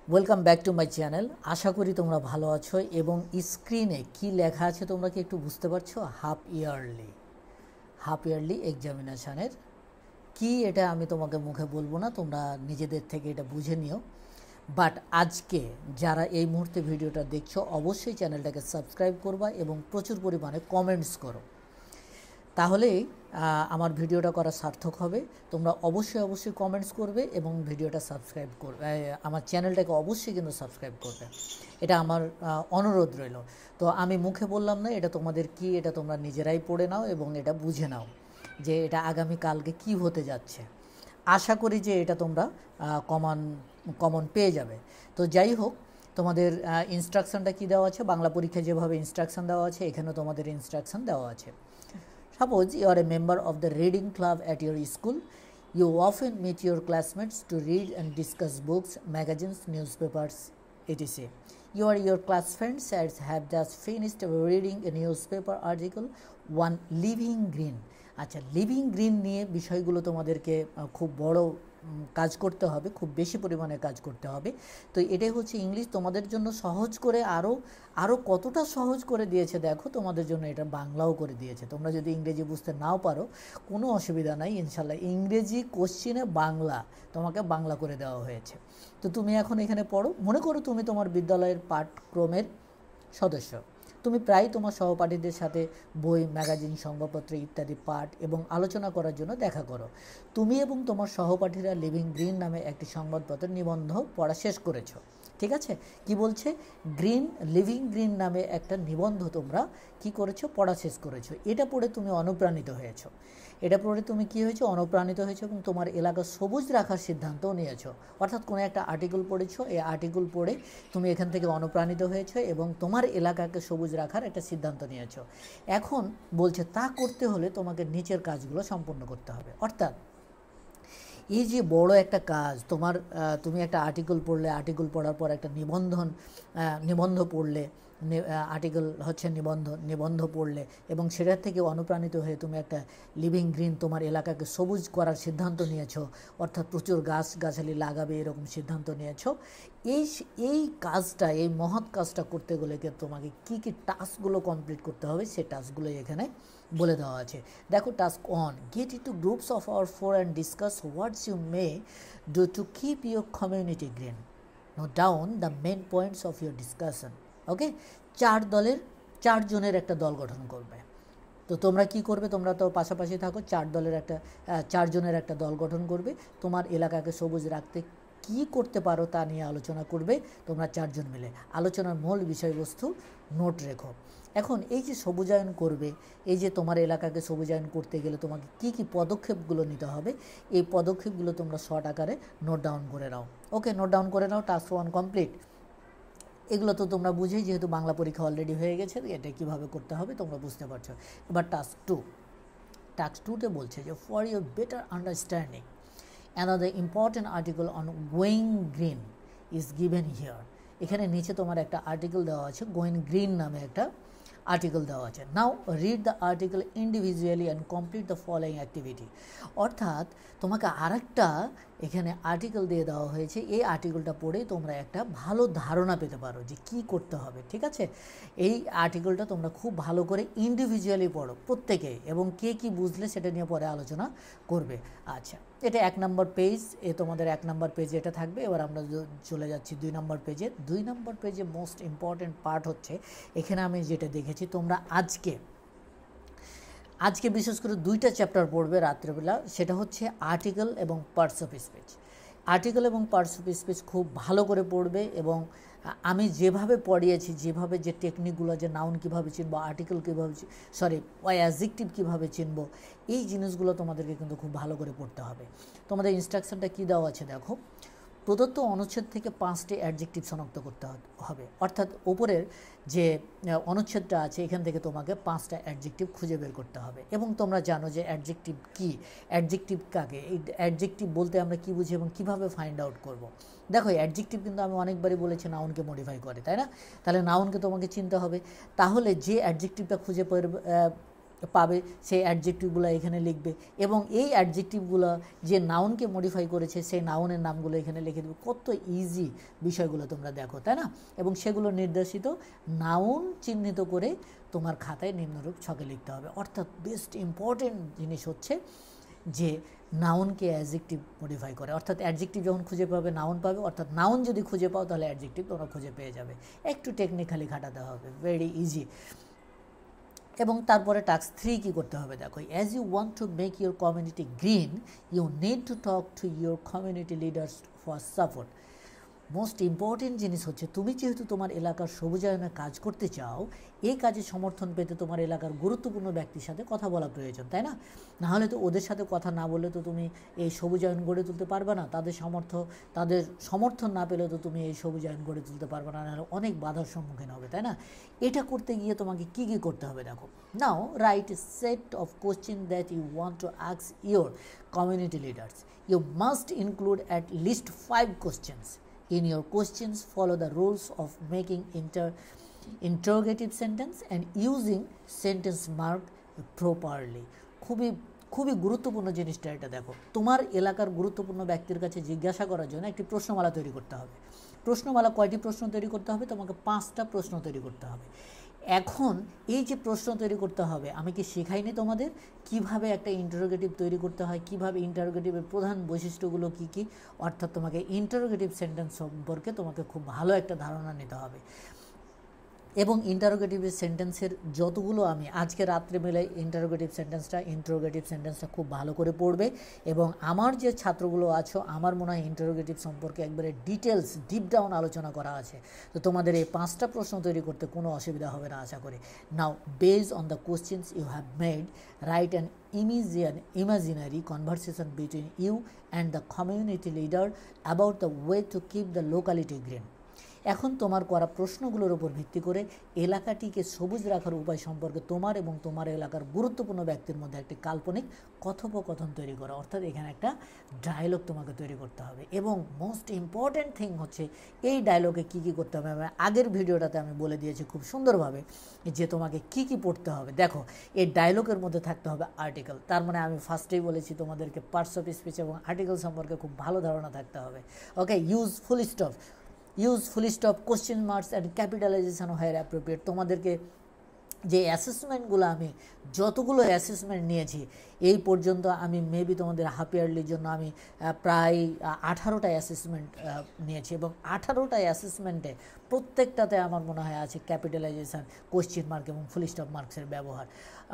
Welcome back to my channel. আশা করি তোমরা ভালো আছো এবং স্ক্রিনে কি লেখা আছে তোমরা কি একটু বুঝতে পারছো? হাফ ইয়ারলি এক্সামিনেশানের কি এটা আমি তোমাকে মুখে বলবো না, তোমরা নিজেদের থেকে এটা বুঝে নিও। বাট আজকে যারা এই মুহূর্তে ভিডিওটা দেখছো অবশ্যই চ্যানেলটাকে সাবস্ক্রাইব করবা এবং প্রচুর পরিমাণে কমেন্টস করো, তাহলেই আমার ভিডিওটা করা সার্থক হবে। তোমরা অবশ্যই কমেন্টস করবে এবং ভিডিওটা সাবস্ক্রাইব করবে, আমার চ্যানেলটাকে অবশ্যই কিন্তু সাবস্ক্রাইব করবে, এটা আমার অনুরোধ রইল। তো আমি মুখে বললাম না, এটা তোমাদের কি, এটা তোমরা নিজেরাই পড়ে নাও এবং এটা বুঝে নাও যে এটা আগামীকালকে কি হতে যাচ্ছে। আশা করি যে এটা তোমরা কমন পেয়ে যাবে। তো যাই হোক, তোমাদের ইনস্ট্রাকশনটা কি দেওয়া আছে, বাংলা পরীক্ষায় যেভাবে ইনস্ট্রাকশন দেওয়া আছে এখানেও তোমাদের ইনস্ট্রাকশন দেওয়া আছে। Suppose you are a member of the reading club at your school. You often meet your classmates to read and discuss books, magazines, newspapers, etc. Your class friends have just finished reading a newspaper article, One Living Green. আচ্ছা, living green নিয়ে বিষয়গুলো তোমাদেরকে খুব বড় কাজ করতে হবে, খুব বেশি পরিমাণে কাজ করতে হবে। তো এটাই হচ্ছে ইংলিশ তোমাদের জন্য সহজ করে, আরও কতটা সহজ করে দিয়েছে দেখো, তোমাদের জন্য এটা বাংলাও করে দিয়েছে। তোমরা যদি ইংরেজি বুঝতে নাও পারো কোনো অসুবিধা নাই, ইনশাল্লাহ ইংরেজি কোশ্চিনে বাংলা তোমাকে বাংলা করে দেওয়া হয়েছে। তো তুমি এখন এখানে পড়ো, মনে করো তুমি তোমার বিদ্যালয়ের পাঠক্রমের সদস্য, তুমি প্রায় তোমার সহপাঠীদের সাথে বই, ম্যাগাজিন, সংবাদপত্র ইত্যাদি পাঠ এবং আলোচনা করার জন্য দেখা করো। তুমি এবং তোমার সহপাঠীরা লিভিং গ্রিন নামে একটি সংবাদপত্রের নিবন্ধ পড়া শেষ করেছো। ঠিক আছে, কি বলছে? লিভিং গ্রিন নামে একটা নিবন্ধ তোমরা কি করেছো? পড়া শেষ করেছো। এটা পড়ে তুমি অনুপ্রাণিত হয়েছো। এটা পড়ে তুমি কি হয়েছো? অনুপ্রাণিত হয়েছো এবং তোমার এলাকা সবুজ রাখার সিদ্ধান্তও নিয়েছো। অর্থাৎ কোনো একটা আর্টিকেল পড়েছো, এই আর্টিকেল পড়ে তুমি এখান থেকে অনুপ্রাণিত হয়েছো এবং তোমার এলাকাকে সবুজ রাখার একটা সিদ্ধান্ত নিয়েছো। এখন বলছে তা করতে হলে তোমাকে নিচের কাজগুলো সম্পন্ন করতে হবে। অর্থাৎ এই যে বড় একটা কাজ, তুমি একটা আর্টিকেল পড়লে, আর্টিকেল পড়ার পর একটা নিবন্ধ পড়লে, আর্টিকেল হচ্ছে নিবন্ধ পড়লে এবং সেটার থেকে অনুপ্রাণিত হয়ে তুমি একটা লিভিং গ্রিন, তোমার এলাকাকে সবুজ করার সিদ্ধান্ত নিয়েছো, অর্থাৎ প্রচুর গাছগাছালি লাগাবে এরকম সিদ্ধান্ত নিয়েছো। এই কাজটা, এই মহৎ কাজটা করতে গেলে তোমাকে কী কী টাস্কগুলো কমপ্লিট করতে হবে সে টাস্কগুলো এখানে বলে দেওয়া আছে। দেখো, task 1, get into groups of our 4 and discuss what's you may do to keep your community green. Note down the main points of your discussion. Okay, 4 জনের একটা দল গঠন করবে। তো তোমরা কি করবে? তোমরা তো পাশাপাশি থাকো, 4 জনের একটা দল গঠন করবে। তোমার এলাকাকে সবুজ রাখতে কি করতে পারো তা নিয়ে আলোচনা করবে তোমরা 4 জন মিলে। আলোচনার মূল বিষয়বস্তু নোট রেখো। এখন এই যে সবুজায়ন করবে, এই যে তোমার এলাকাকে সবুজায়ন করতে গেলে তোমাকে কি কি পদক্ষেপগুলো নিতে হবে, এই পদক্ষেপগুলো তোমরা শর্ট আকারে নোট ডাউন করে নাও। ওকে, নোট ডাউন করে নাও। Task 1 complete. এগুলো তো তোমরা বুঝেই, যেহেতু বাংলা পরীক্ষা অলরেডি হয়ে গেছে, এটা কীভাবে করতে হবে তোমরা বুঝতে পারছো। এবার টাস্ক 2তে বলছে যে for your better understanding another important article on going green is given here. এখানে নিচে তোমার একটা আর্টিকেল দেওয়া আছে, গোয়িং গ্রিন নামে একটা আর্টিকেল দেওয়া আছে। Now read the article individually and complete the following activity. অর্থাৎ তোমাকে আরেকটা এখানে আর্টিকেল দিয়ে দেওয়া হয়েছে, এই আর্টিকেলটা পড়ে তোমরা একটা ভালো ধারণা পেতে পারো যে কি করতে হবে। ঠিক আছে, এই আর্টিকেলটা তোমরা খুব ভালো করে ইন্ডিভিজুয়ালি পড়ো প্রত্যেকে, এবং কে কি বুঝলে সেটা নিয়ে পরে আলোচনা করবে। আচ্ছা, এটা 1 নম্বর পেজ, তোমাদের 1 নম্বর পেজে এটা থাকবে। এবার আমরা চলে যাচ্ছি 2 নম্বর পেজে। 2 নম্বর পেজে মোস্ট ইম্পর্টেন্ট পার্ট হচ্ছে, এখানে আমি যেটা দেখেছি, তোমরা আজকে বিশেষ করে 2টা চ্যাপ্টার পড়বে রাত্রেবেলা, সেটা হচ্ছে আর্টিকেল এবং পার্টস অফ স্পিচ। আর্টিকেল এবং পার্টস অফ স্পিচ খুব ভালো করে পড়বে এবং আমি যেভাবে পড়িয়েছি, যেভাবে যে টেকনিকগুলো, যে নাউন কীভাবে চিনবো, আর্টিকেল কীভাবে, অ্যাডজেক্টিভ কীভাবে চিনবো, এই জিনিসগুলো তোমাদেরকে কিন্তু খুব ভালো করে পড়তে হবে। তোমাদের ইনস্ট্রাকশনটা কী দেওয়া আছে দেখো, প্রদত্ত অনুচ্ছেদ থেকে 5টি অ্যাডজেক্টিভ শনাক্ত করতে হবে। অর্থাৎ ওপরের যে অনুচ্ছেদটা আছে এখান থেকে তোমাকে 5টা অ্যাডজেক্টিভ খুঁজে বের করতে হবে। এবং তোমরা জানো যে অ্যাডজেক্টিভ কী, অ্যাডজেক্টিভ কাকে, এই অ্যাডজেক্টিভ বলতে আমরা কী বুঝি এবং কীভাবে ফাইন্ড আউট করব। দেখো, অ্যাডজেক্টিভ কিন্তু আমি অনেকবারই বলেছি নাউনকে মডিফাই করে, তাই না? তাহলে নাউনকে তোমাকে চিনতে হবে। তাহলে যে অ্যাডজেক্টিভটা খুঁজে পাবে সেই অ্যাডজেক্টিভগুলো এখানে লিখবে এবং এই অ্যাডজেক্টিভগুলো যে নাউনকে মডিফাই করেছে সেই নাউনের নামগুলো এখানে লিখে দেবে। কত ইজি বিষয়গুলো তোমরা দেখো, তাই না? এবং সেগুলো নির্দেশিত নাউন চিহ্নিত করে তোমার খাতায় নিম্নরূপ ছকে লিখতে হবে। অর্থাৎ বেস্ট ইম্পর্টেন্ট জিনিস হচ্ছে যে নাউনকে অ্যাডজেক্টিভ মডিফাই করে, অর্থাৎ অ্যাডজেক্টিভ যখন খুঁজে পাবে নাউন পাবে, অর্থাৎ নাউন যদি খুঁজে পাও তাহলে অ্যাডজেক্টিভ তোমরা খুঁজে পেয়ে যাবে। একটু টেকনিক্যালি খাটাতে হবে, ভেরি ইজি। এবং তারপরে টাস্ক 3 কী করতে হবে দেখো, as you want to make your community green you need to talk to your community leaders for support. Most important জিনিস হচ্ছে তুমি যেহেতু তোমার এলাকার সবুজায়নে কাজ করতে চাও, এই কাজে সমর্থন পেতে তোমার এলাকার গুরুত্বপূর্ণ ব্যক্তির সাথে কথা বলা প্রয়োজন, তাই না? নাহলে তো ওদের সাথে কথা না বললে তো তুমি এই সবুজায়ন গড়ে তুলতে পারবে না। তাদের সমর্থন না পেলে তো তুমি এই সবুজায়ন গড়ে তুলতে পারবে না, নাহলে অনেক বাধার সম্মুখীন হবে, তাই না? এটা করতে গিয়ে তোমাকে কী কী করতে হবে দেখো। Now write a set of question that you want to ask your community leaders. You must include at least 5 questions. In your questions, follow the rules of making interrogative sentence and using sentence mark properly. খুবই গুরুত্বপূর্ণ জিনিসটা এটা দেখো। তোমার এলাকার গুরুত্বপূর্ণ ব্যক্তির কাছে জিজ্ঞাসা করার জন্য একটি প্রশ্নমালা তৈরি করতে হবে। প্রশ্নমালা কয়টি প্রশ্ন তৈরি করতে হবে? তোমাকে 5টা প্রশ্ন তৈরি করতে হবে। এখন এই যে প্রশ্ন তৈরি করতে হবে, আমি কি শেখাইনি তোমাদের কিভাবে একটা ইন্টারোগেটিভ তৈরি করতে হয়, কিভাবে ইন্টারোগেটিভের প্রধান বৈশিষ্ট্যগুলো কী কী? অর্থাৎ তোমাকে ইন্টারোগেটিভ সেন্টেন্স সম্পর্কে তোমাকে খুব ভালো একটা ধারণা নিতে হবে। এবং ইন্টারোগেটিভ সেন্টেন্সের যতগুলো আমি আজকে রাত্রে মিলে ইন্টারোগেটিভ সেন্টেন্সটা খুব ভালো করে পড়বে। এবং আমার যে ছাত্রগুলো আছো, আমার মনে হয় ইন্টারোগেটিভ সম্পর্কে একবারে ডিটেলস ডিপ ডাউন আলোচনা করা আছে। তো তোমাদের এই 5টা প্রশ্ন তৈরি করতে কোনো অসুবিধা হবে না আশা করি। Now based on the questions you have made, write an imaginary conversation between you and the community leader about the way to keep the locality green. এখন তোমার করা প্রশ্নগুলোর উপর ভিত্তি করে এলাকাটিকে সবুজ রাখার উপায় সম্পর্কে তোমার এবং তোমার এলাকার গুরুত্বপূর্ণ ব্যক্তির মধ্যে একটি কাল্পনিক কথোপকথন তৈরি করা। অর্থাৎ এখানে একটা ডায়লগ তোমাকে তৈরি করতে হবে। এবং মোস্ট ইম্পর্ট্যান্ট থিং হচ্ছে এই ডায়লগে কী কী করতে হবে। আগের ভিডিওটাতে আমি বলে দিয়েছি খুব সুন্দরভাবে যে তোমাকে কী কী পড়তে হবে। দেখো, এই ডায়লগের মধ্যে থাকতে হবে আর্টিকেল। তার মানে আমি ফার্স্টেই বলেছি তোমাদেরকে পার্টস অফ স্পিচ এবং আর্টিকেল সম্পর্কে খুব ভালো ধারণা থাকতে হবে। Okay, use full stop, question marks and capitalisation where appropriate. তোমাদেরকে যে অ্যাসেসমেন্টগুলো আমি যতগুলো অ্যাসেসমেন্ট নিয়েছি এই পর্যন্ত, আমি মেবি তোমাদের হাফ ইয়ারলির জন্য আমি প্রায় 18টা অ্যাসেসমেন্ট নিয়েছি এবং 18টা অ্যাসেসমেন্টে প্রত্যেকটাতে আমার মনে হয় আছে ক্যাপিটালাইজেশন, কোশ্চেন মার্ক এবং ফুল স্টপ মার্কসের ব্যবহার।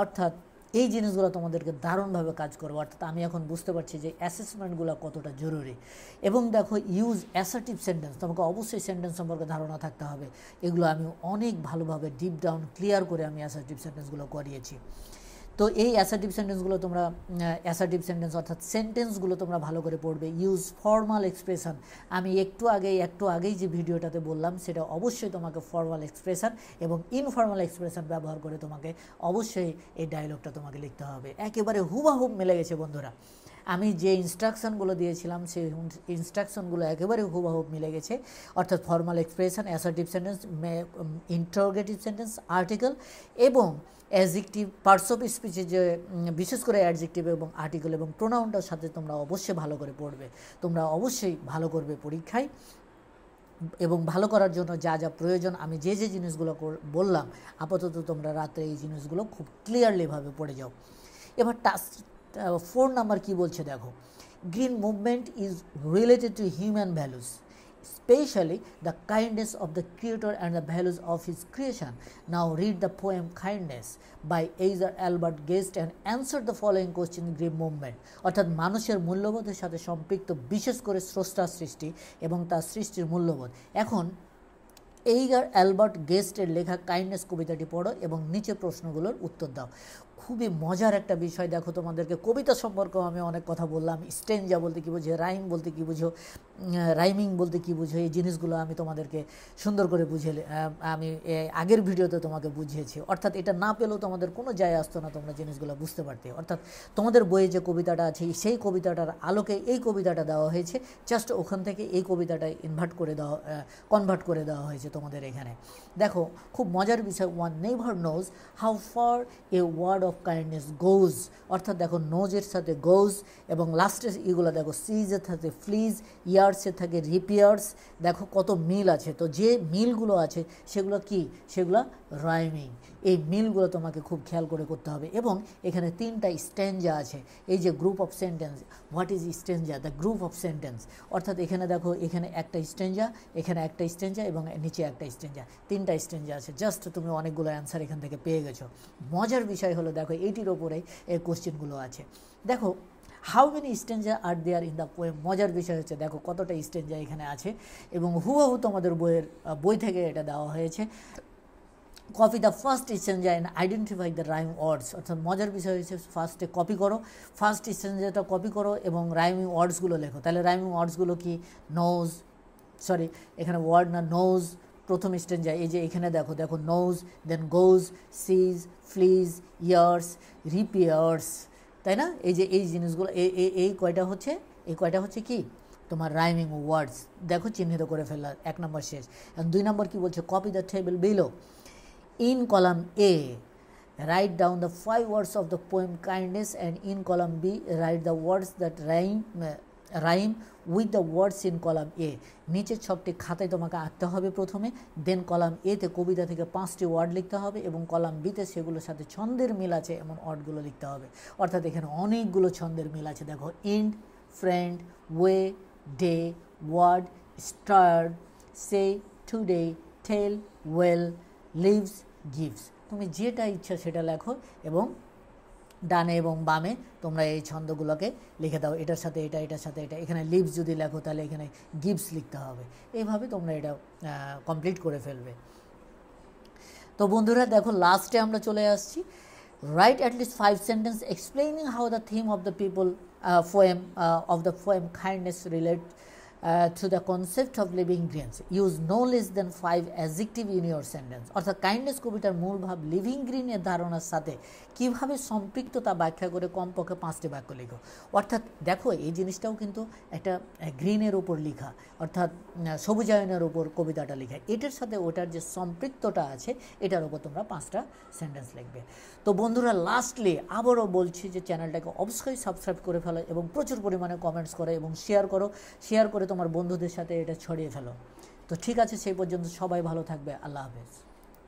অর্থাৎ এই জিনিসগুলো তোমাদেরকে দারুণভাবে কাজ করবে। অর্থাৎ আমি এখন বুঝতে পারছি যে অ্যাসেসমেন্টগুলো কতটা জরুরি। এবং দেখো, ইউজ অ্যাসার্টিভ সেন্টেন্স, তোমাকে অবশ্যই সেন্টেন্স সম্পর্কে ধারণা থাকতে হবে। এগুলো আমি অনেক ভালোভাবে ডিপ ডাউন ক্লিয়ার করে আমি অ্যাসার্টিভ সেন্টেন্সগুলো করিয়েছি। তো এই অ্যাসার্টিভ সেন্টেন্স অর্থাৎ সেন্টেন্সগুলো তোমরা ভালো করে পড়বে। ইউজ ফর্মাল এক্সপ্রেশন, আমি একটু আগেই যে ভিডিওটাতে বললাম সেটা অবশ্যই তোমাকে ফর্মাল এক্সপ্রেশন এবং ইনফর্মাল এক্সপ্রেশন ব্যবহার করে তোমাকে অবশ্যই এই ডায়লগটা তোমাকে লিখতে হবে। একেবারে হুবাহুব মিলে গেছে বন্ধুরা। আমি যে ইনস্ট্রাকশনগুলো দিয়েছিলাম সেই ইনস্ট্রাকশনগুলো একেবারে হুবহু মিলে গেছে। অর্থাৎ formal expression, assertive sentence, interrogative sentence, article এবং অ্যাডজেক্টিভ, পার্টস অফ স্পিচে যে বিশেষ করে অ্যাডজেক্টিভ এবং আর্টিকেল এবং প্রোনাউনটার সাথে তোমরা অবশ্যই ভালো করে পড়বে। তোমরা অবশ্যই ভালো করবে পরীক্ষায়। এবং ভালো করার জন্য যা যা প্রয়োজন আমি যে জিনিসগুলো বললাম, আপাতত তোমরা রাত্রে এই জিনিসগুলো খুব ক্লিয়ারলিভাবে পড়ে যাও। এবার টাস্ক 4 নাম্বার কী বলছে দেখো, green movement is related to human values, especially the kindness of the creator and the values of his creation. Now read the poem Kindness by Eizer Albert Guest and answer the following question. Green movement অর্থাৎ মানুষের মূল্যবোধের সাথে সম্পৃক্ত বিশেষ করে স্রষ্টার সৃষ্টি এবং তার সৃষ্টির মূল্যবোধ। এখন এইজার অ্যালবার্ট গেস্টের লেখা কাইন্ডনেস কবিতাটি পড়ো এবং নিচে প্রশ্নগুলোর উত্তর দাও। খুবই মজার একটা বিষয়। দেখো, তোমাদেরকে কবিতা সম্পর্কেও আমি অনেক কথা বললাম। স্টেঞ্জা বলতে কী বোঝো, রাইম বলতে কী বোঝো, রাইমিং বলতে কী বোঝো, এই জিনিসগুলো আমি তোমাদেরকে সুন্দর করে আমি আগের ভিডিওতে তোমাকে বুঝিয়েছি। অর্থাৎ এটা না পেলেও তোমাদের কোনো যায় আসতো না, তোমরা জিনিসগুলো বুঝতে পারতে। অর্থাৎ তোমাদের বইয়ে যে কবিতাটা আছে সেই কবিতাটার আলোকে এই কবিতাটা দেওয়া হয়েছে, জাস্ট ওখান থেকে এই কবিতাটা কনভার্ট করে দেওয়া হয়েছে তোমাদের এখানে। দেখো, খুব মজার বিষয়, one never knows how far a word of kindness goes, অর্থাৎ দেখো নোজের সাথে গোজ, এবং লাস্টের ইগুলো দেখো সিজের সাথে ফ্লিজ, ইয়ার্সের থাকে রিপিয়ার্স। দেখো কত মিল আছে। তো যে মিলগুলো আছে সেগুলো কি, সেগুলো রাইমিং। এই মিলগুলো তোমাকে খুব খেয়াল করে করতে হবে। এবং এখানে 3টা স্ট্যাঞ্জা আছে। এই যে group of sentence, what is stanza? The group of sentence, অর্থাৎ এখানে দেখো এখানে একটা স্ট্যাঞ্জা, এখানে একটা স্ট্যাঞ্জা এবং নিচে একটা স্ট্যাঞ্জা, 3টা স্ট্যাঞ্জা আছে। জাস্ট তুমি অনেকগুলো অ্যান্সার এখান থেকে পেয়ে গেছো। মজার বিষয় হলো দেখো এইটির ওপরে এই কোশ্চেনগুলো আছে। দেখো how many stanza are there in the poem. মজার বিষয় হচ্ছে দেখো কতটা স্ট্যাঞ্জা এখানে আছে, এবং হুবহু তোমাদের বই থেকে এটা দেওয়া হয়েছে। Copy the first stanza and identify the rhyme words, অর্থাৎ মজার বিষয় হচ্ছে ফার্স্টে কপি করো, ফার্স্ট স্ট্যাঞ্জাটা কপি করো এবং রাইমিং ওয়ার্ডসগুলো লেখো। তাহলে রাইমিং ওয়ার্ডসগুলো কি, নোজ, সরি এখানে ওয়ার্ড না, নোজ প্রথম স্ট্যাঞ্জা। এই যে এখানে দেখো, দেখো নোজ, দেন গোজ, সিজ, ফ্লিজ, ইয়ার্স, রিপিয়ার্স, তাই না? এই যে এই জিনিসগুলো এই কয়টা হচ্ছে, এই কয়টা হচ্ছে কি তোমার রাইমিং ওয়ার্ডস। দেখো চিহ্নিত করে ফেললাম, 1 নম্বর শেষ। 2 নম্বর কি বলছে, copy the table below. In column A, write down the 5 words of the poem kindness, and in column B, write the words that rhyme with the words in column A. নিচের ছকটি খাতায় তোমাকে আঁকতে হবে প্রথমে, দেন কলাম এতে কবিতা থেকে 5টি word লিখতে হবে, এবং কলাম বিতে সেগুলোর সাথে ছন্দের মিল আছে এমন ওয়ার্ডগুলো লিখতে হবে। অর্থাৎ এখানে অনেকগুলো ছন্দের মিল আছে। দেখো end, friend, way, day, word, stared, say, today, tell, well, lives, gives. তুমি যেটা ইচ্ছা সেটা লেখো, এবং ডানে এবং বামে তোমরা এই ছন্দগুলোকে লিখে দাও। এটার সাথে এটা, এটার সাথে এটা। এখানে লিভস যদি লেখো তাহলে এখানে গিভস লিখতে হবে। এইভাবে তোমরা এটা কমপ্লিট করে ফেলবে। তো বন্ধুরা দেখো লাস্টে আমরা চলে আসছি। Right at least 5 sentence explaining how the theme of the people poem kindness relate to the concept of living greens. Use no less than 5 adjective in your sentence. অর্থাৎ কাইন্ডনেস কবিতার মূল ভাব লিভিং গ্রিনের ধারণার সাথে কীভাবে সম্পৃক্ততা ব্যাখ্যা করে কমপক্ষে 5টি বাক্য লেখো। অর্থাৎ দেখো এই জিনিসটাও কিন্তু একটা গ্রিনের উপর লেখা, অর্থাৎ সবুজায়নের উপর কবিতাটা লেখা। এটার সাথে ওটার যে সম্পৃক্ততা আছে এটার উপর তোমরা 5টা সেন্টেন্স লিখবে। তো বন্ধুরা লাস্টলি আবারও বলছি যে চ্যানেলটাকে অবশ্যই সাবস্ক্রাইব করে ফেলো, এবং প্রচুর পরিমাণে কমেন্টস করো এবং শেয়ার করে তোমার বন্ধুদের সাথে এটা ছড়িয়ে ফেলো। তো ঠিক আছে, সেই পর্যন্ত সবাই ভালো থাকবে। আল্লাহ হাফেজ।